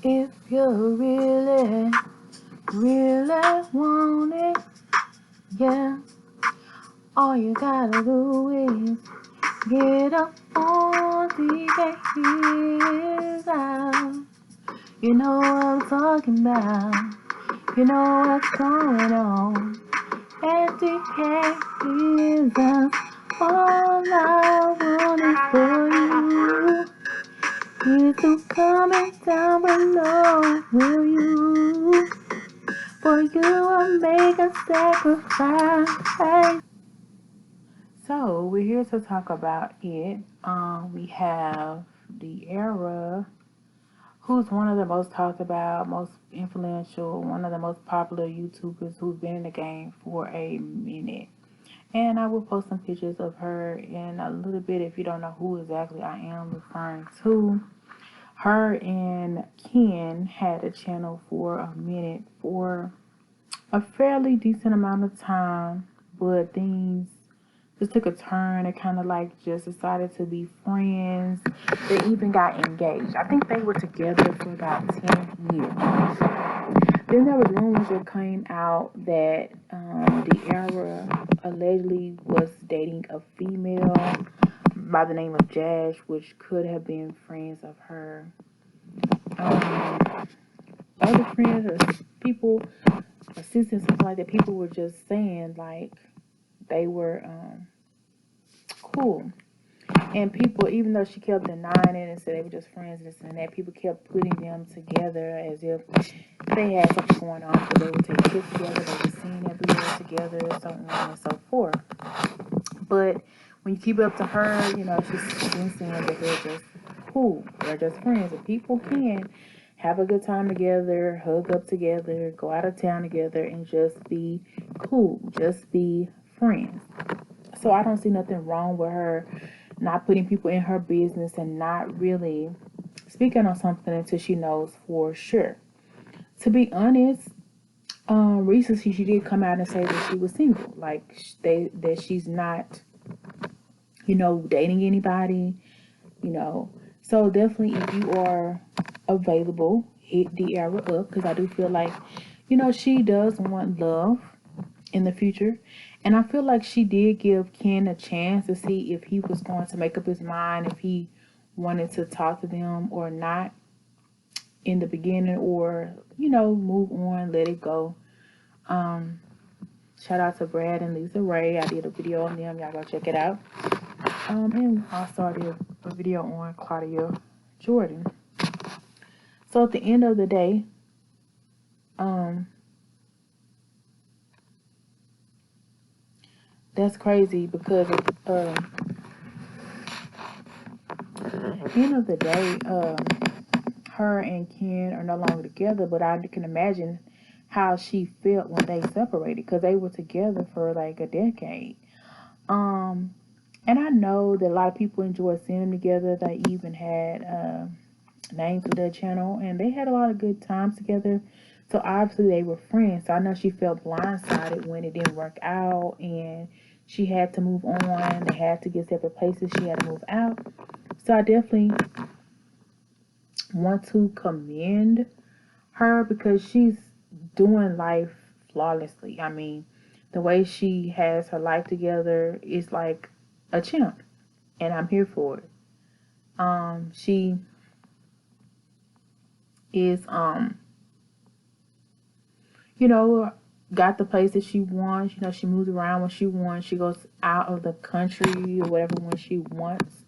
If you really, really want it, yeah, all you gotta do is get up on DJ Hears Out. You know what I'm talking about. You know what's going on. And DJ Hears Out. All I want is for you. You to comment down below, will you? For you I'll make a sacrifice. So we're here to talk about it. We have De'Ara, who's one of the most talked about, most influential, one of the most popular YouTubers who's been in the game for a minute. And I will post some pictures of her in a little bit if you don't know who exactly I am referring to. Her and Ken had a channel for a minute for a fairly decent amount of time, but things just took a turn. They kind of like just decided to be friends. They even got engaged. I think they were together for about 10 years. Then there was rumors that came out that De'Ara allegedly was dating a female by the name of Jazz, which could have been friends of her. Other friends or people, assistants, something like that, people were just saying like they were cool. And people, even though she kept denying it and said they were just friends, this and that, people kept putting them together as if they had something going on, so they would take trips together, they were seen everywhere together, so on and so forth. But when you keep it up to her, you know, she's been saying that they're just cool, they're just friends, and people can have a good time together, hug up together, go out of town together, and just be cool, just be friends. So I don't see nothing wrong with her not putting people in her business and not really speaking on something until she knows for sure. To be honest, recently she did come out and say that she was single, like that she's not, you know, dating anybody, you know. So definitely, if you are available, hit De'Ara up, because I do feel like, you know, she does want love in the future. And I feel like she did give Ken a chance to see if he was going to make up his mind, if he wanted to talk to them or not in the beginning, or, you know, move on, let it go. Shout out to Brad and Lisa Ray. I did a video on them. Y'all go check it out. And also I did a video on Claudia Jordan. So at the end of the day, that's crazy because at the end of the day, her and Ken are no longer together, but I can imagine how she felt when they separated, because they were together for like a decade. And I know that a lot of people enjoy seeing them together. They even had names for their channel, and they had a lot of good times together. So obviously they were friends. So I know she felt blindsided when it didn't work out, and she had to move on. They had to get separate places. She had to move out. So I definitely want to commend her because she's doing life flawlessly. I mean, the way she has her life together is like a champ, and I'm here for it. She is you know, got the place that she wants. You know, she moves around when she wants. She goes out of the country or whatever when she wants.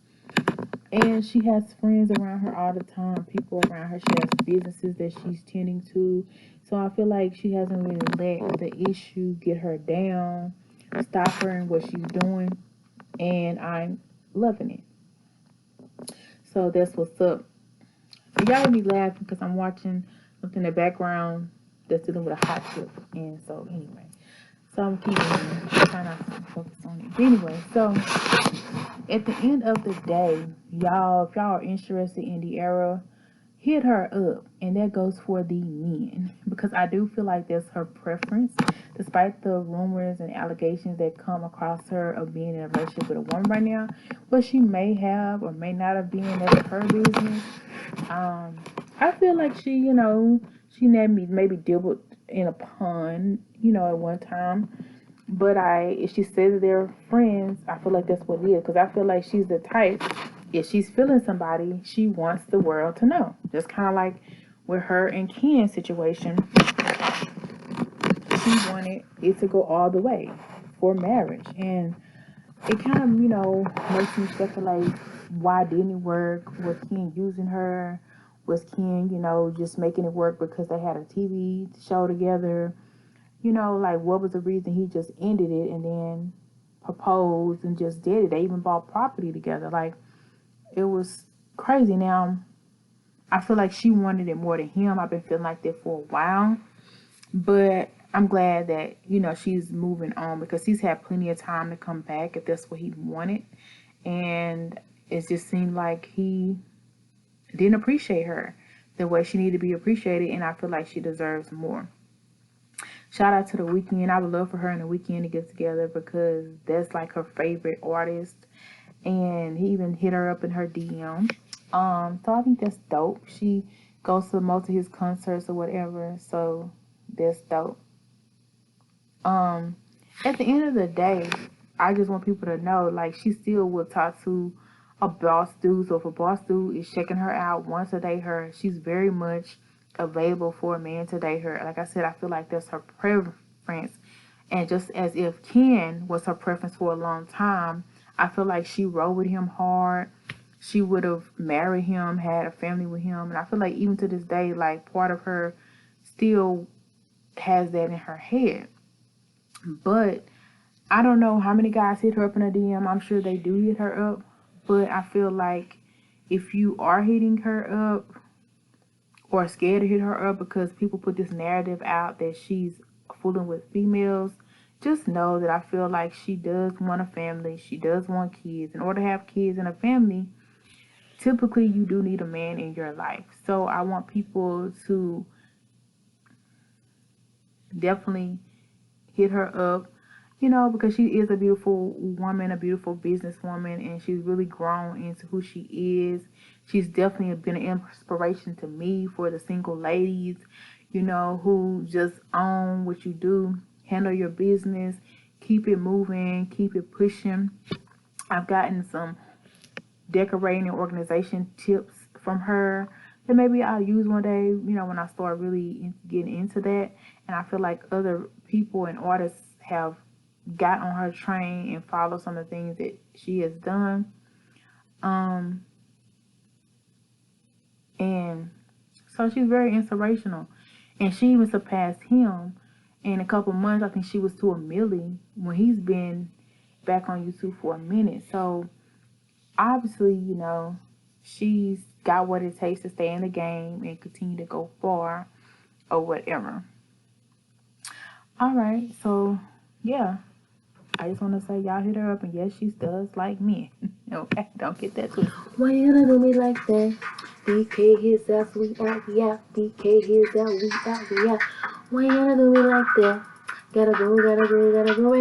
And she has friends around her all the time, people around her. She has businesses that she's tending to. So I feel like she hasn't really let the issue get her down, stop her in what she's doing. And I'm loving it. So that's what's up. Y'all will be laughing because I'm watching something in the background that's dealing with a hot tip. And so anyway, so I'm trying to focus on it. But anyway, so at the end of the day, y'all, if y'all are interested in De'Ara, hit her up. And that goes for the men, because I do feel like that's her preference, despite the rumors and allegations that come across her of being in a relationship with a woman right now. But she may have or may not have been. That's her business. I feel like she, she maybe dabbled in a pun, at one time. But if she says that they're friends, I feel like that's what it is. Because I feel like she's the type, if she's feeling somebody, she wants the world to know. Just kind of like with her and Ken's situation, she wanted it to go all the way for marriage. And it kind of, makes me speculate, why didn't it work? Was Ken using her? Was Ken, just making it work because they had a TV show together? Like, what was the reason he just ended it and then proposed and just did it? They even bought property together. Like, it was crazy. Now, I feel like she wanted it more than him. I've been feeling like that for a while. But I'm glad that, she's moving on, because he's had plenty of time to come back if that's what he wanted. And it just seemed like he didn't appreciate her the way she needed to be appreciated. And I feel like she deserves more. Shout out to The Weeknd. I would love for her and The Weeknd to get together, because that's like her favorite artist. And he even hit her up in her DM. So I think that's dope. She goes to most of his concerts or whatever. So that's dope. At the end of the day, I just want people to know, like, she still will talk to a boss dude. So if a boss dude is checking her out, wants to date her, she's very much available for a man to date her. Like I said, I feel like that's her preference. And just as if Ken was her preference for a long time, I feel like she rode with him hard. She would have married him, had a family with him. And I feel like even to this day, like, part of her still has that in her head. But I don't know how many guys hit her up in a DM. I'm sure they do hit her up. But I feel like if you are hitting her up or scared to hit her up because people put this narrative out that she's fooling with females, just know that I feel like she does want a family. She does want kids. In order to have kids and a family, typically you do need a man in your life. So I want people to definitely hit her up, because she is a beautiful woman, a beautiful businesswoman, and she's really grown into who she is. She's definitely been an inspiration to me for the single ladies, who just own what you do, handle your business, keep it moving, keep it pushing. I've gotten some decorating and organization tips from her that maybe I'll use one day, when I start really getting into that. And I feel like other people and artists have got on her train and followed some of the things that she has done. And so she's very inspirational. And she even surpassed him in a couple months. I think she was to 1 million when he's been back on YouTube for a minute. So obviously, she's got what it takes to stay in the game and continue to go far or whatever. All right, so yeah, I just want to say y'all hit her up, and yes, she does like me. Okay, don't get that twisted. Why you gonna do me like that? BK his ass, we out, we out. BK his out, we out, we out. Why you gonna do me like that? Gotta go right now. Gotta go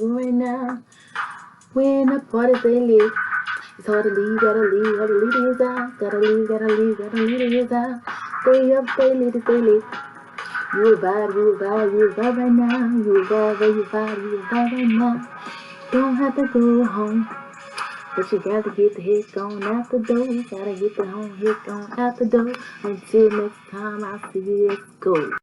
right now. When the party stay lit, it's hard to leave, hard to leave his house. Gotta leave his house. Stay up, stay lit. You a vibe right now. You a vibe right now. Don't have to go home, but you gotta get the heck on out the door. Gotta get the home heck on out the door. Until next time, I see you. Let's go.